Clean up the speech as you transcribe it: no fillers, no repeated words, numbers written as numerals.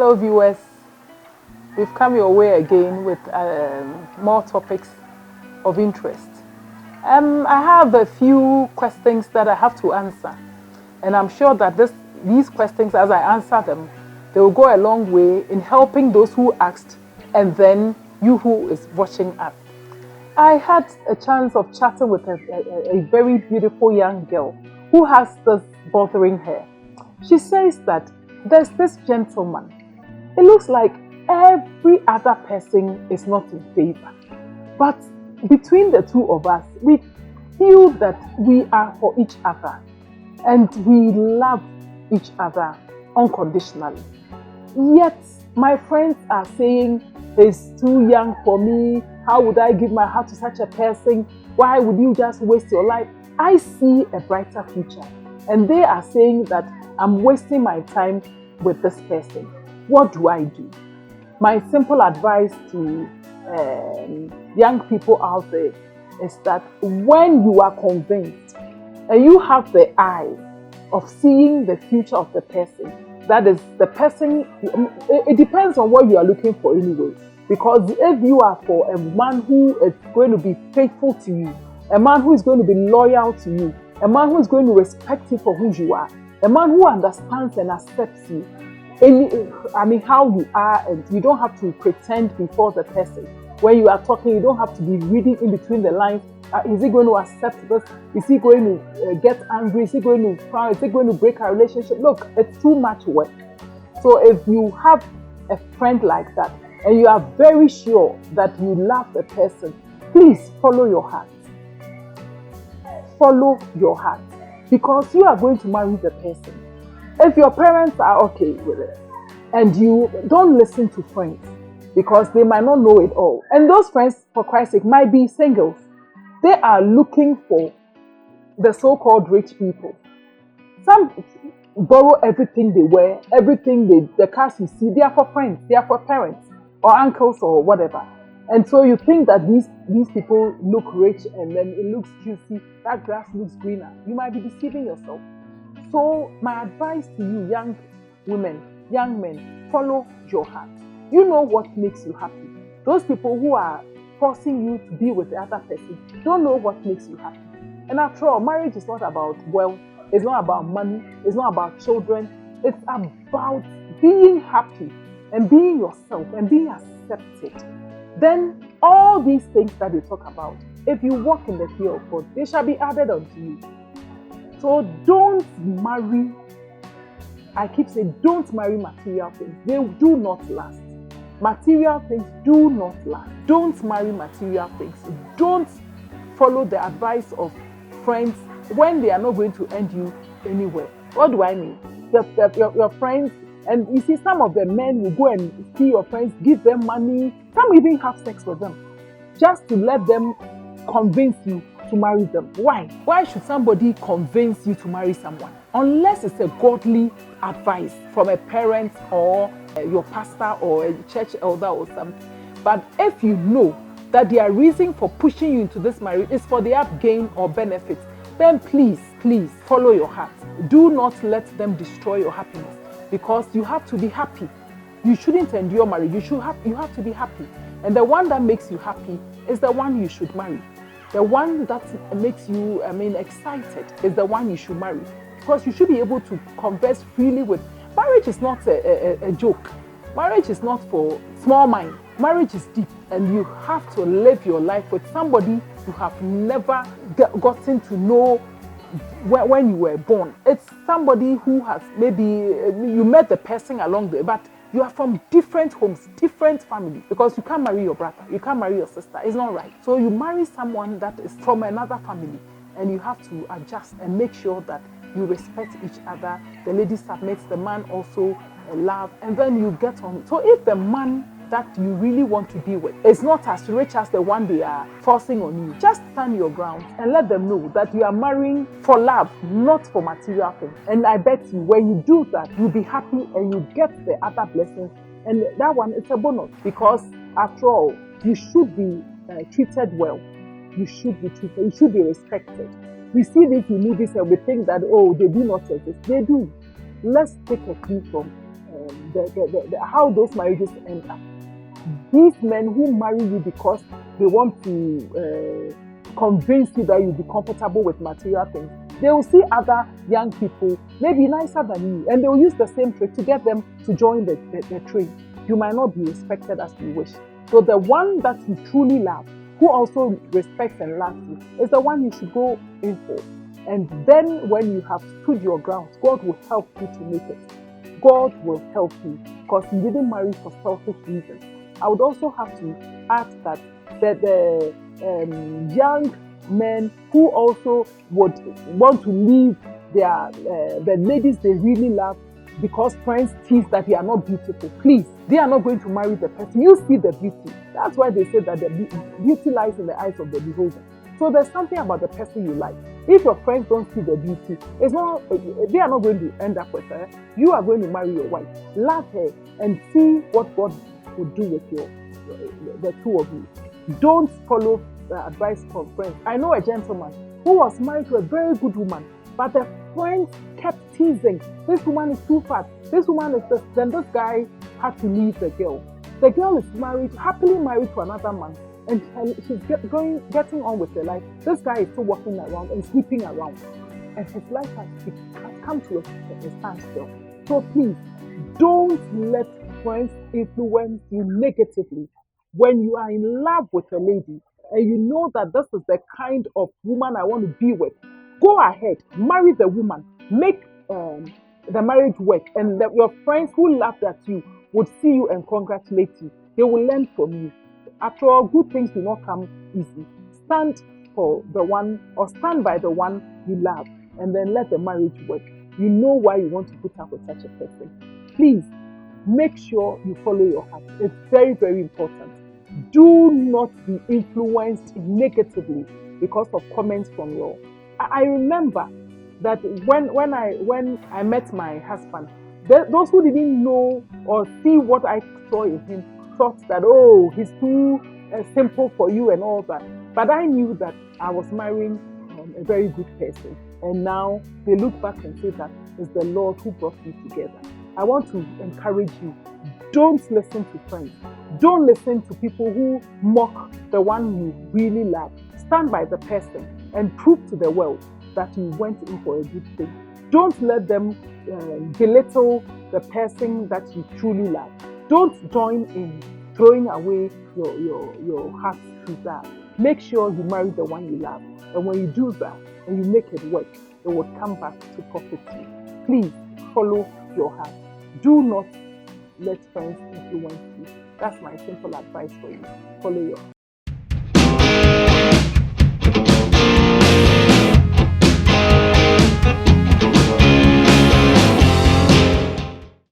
Hello viewers, we've come your way again with more topics of interest. I have a few questions that I have to answer, and I'm sure that these questions, as I answer them, they will go a long way in helping those who asked and then you who is watching us. I had a chance of chatting with a very beautiful young girl who has this bothering her. She says that there's this gentleman. It looks like every other person is not in favor. But between the two of us, we feel that we are for each other and we love each other unconditionally. Yet, my friends are saying, he's too young for me. How would I give my heart to such a person? Why would you just waste your life? I see a brighter future. And they are saying that I'm wasting my time with this person. What do I do? My simple advice to young people out there is that when you are convinced and you have the eye of seeing the future of the person, that is the person, it depends on what you are looking for anyway. Because if you are for a man who is going to be faithful to you, a man who is going to be loyal to you, a man who is going to respect you for who you are, a man who understands and accepts you, how you are, and you don't have to pretend before the person. When you are talking, you don't have to be reading in between the lines. Is he going to accept this? Is he going to get angry? Is he going to frown? Is he going to break our relationship? Look, it's too much work. So if you have a friend like that and you are very sure that you love the person, please follow your heart. Follow your heart, because you are going to marry the person. If your parents are okay with it, and you don't listen to friends, because they might not know it all. And those friends, for Christ's sake, might be singles. They are looking for the so-called rich people. Some borrow everything they wear, the cars you see, they are for friends, they are for parents, or uncles, or whatever. And so you think that these people look rich and then it looks juicy, that grass looks greener. You might be deceiving yourself. So my advice to you, young women, young men, follow your heart. You know what makes you happy. Those people who are forcing you to be with the other person don't know what makes you happy. And after all, marriage is not about wealth, it's not about money, it's not about children. It's about being happy and being yourself and being accepted. Then all these things that we talk about, if you walk in the fear of God, they shall be added unto you. So don't marry, I keep saying, don't marry material things. They do not last. Material things do not last. Don't marry material things. Don't follow the advice of friends when they are not going to end you anywhere. What do I mean? Your friends, and you see some of the men, you go and see your friends, give them money, some even have sex with them, just to let them convince you to marry them. Why? Why should somebody convince you to marry someone? Unless it's a godly advice from a parent or your pastor or a church elder or something. But if you know that their reason for pushing you into this marriage is for their gain or benefit, then please follow your heart. Do not let them destroy your happiness, because you have to be happy. You shouldn't endure marriage. You have to be happy. And the one that makes you happy is the one you should marry. The one that makes you, excited is the one you should marry. Because you should be able to converse freely with. Marriage is not a joke. Marriage is not for small mind. Marriage is deep, and you have to live your life with somebody you have never gotten to know when you were born. It's somebody who has maybe, you met the person along the way, but you are from different homes, different family, because you can't marry your brother, you can't marry your sister. It's not right. So you marry someone that is from another family, and you have to adjust and make sure that you respect each other. The lady submits, the man also love, and then you get on. So if the man that you really want to be with is not as rich as the one they are forcing on you, just stand your ground and let them know that you are marrying for love, not for material things. And I bet you, when you do that, you'll be happy and you get the other blessings. And that one is a bonus, because after all, you should be treated well. You should be treated. You should be respected. We see this in movies and we think that, oh, they do not exist. They do. Let's take a clue from how those marriages end up. These men who marry you because they want to convince you that you'll be comfortable with material things, they will see other young people, maybe nicer than you, and they will use the same trick to get them to join the train. You might not be respected as you wish. So the one that you truly love, who also respects and loves you, is the one you should go in for. And then when you have stood your ground, God will help you to make it. God will help you because you didn't marry for selfish reasons. I would also have to add that the young men who also would want to leave the ladies they really love because friends tease that they are not beautiful. Please, they are not going to marry the person. You see the beauty. That's why they say that the beauty lies in the eyes of the beholder. So there's something about the person you like. If your friends don't see the beauty, it's not, they are not going to end up with her. You are going to marry your wife. Love her and see what God will do with the two of you. Don't follow the advice from friends. I know a gentleman who was married to a very good woman, but the friends kept teasing. This woman is too fat. This woman is this. Then this guy had to leave the girl. The girl is happily married to another man. And she's getting on with her life. This guy is still walking around and sleeping around. And his life has come to a standstill. So please, don't let friends influence you negatively. When you are in love with a lady and you know that this is the kind of woman I want to be with, go ahead, marry the woman, make the marriage work, and your friends who laughed at you would see you and congratulate you. They will learn from you. After all, good things do not come easy. Stand for the one or stand by the one you love and then let the marriage work. You know why you want to put up with such a person. Please, make sure you follow your heart. It's very, very important. Do not be influenced negatively because of comments from your... I remember that when I met my husband, those who didn't know or see what I saw in him thought that, oh, he's too simple for you and all that. But I knew that I was marrying a very good person. And now they look back and say that it's the Lord who brought me together. I want to encourage you. Don't listen to friends. Don't listen to people who mock the one you really love. Stand by the person and prove to the world that you went in for a good thing. Don't let them belittle the person that you truly love. Don't join in throwing away your heart's desire. Make sure you marry the one you love. And when you do that and you make it work, it will come back to profit you. Please follow your heart. Do not let friends influence you. That's my simple advice for you. Follow your heart.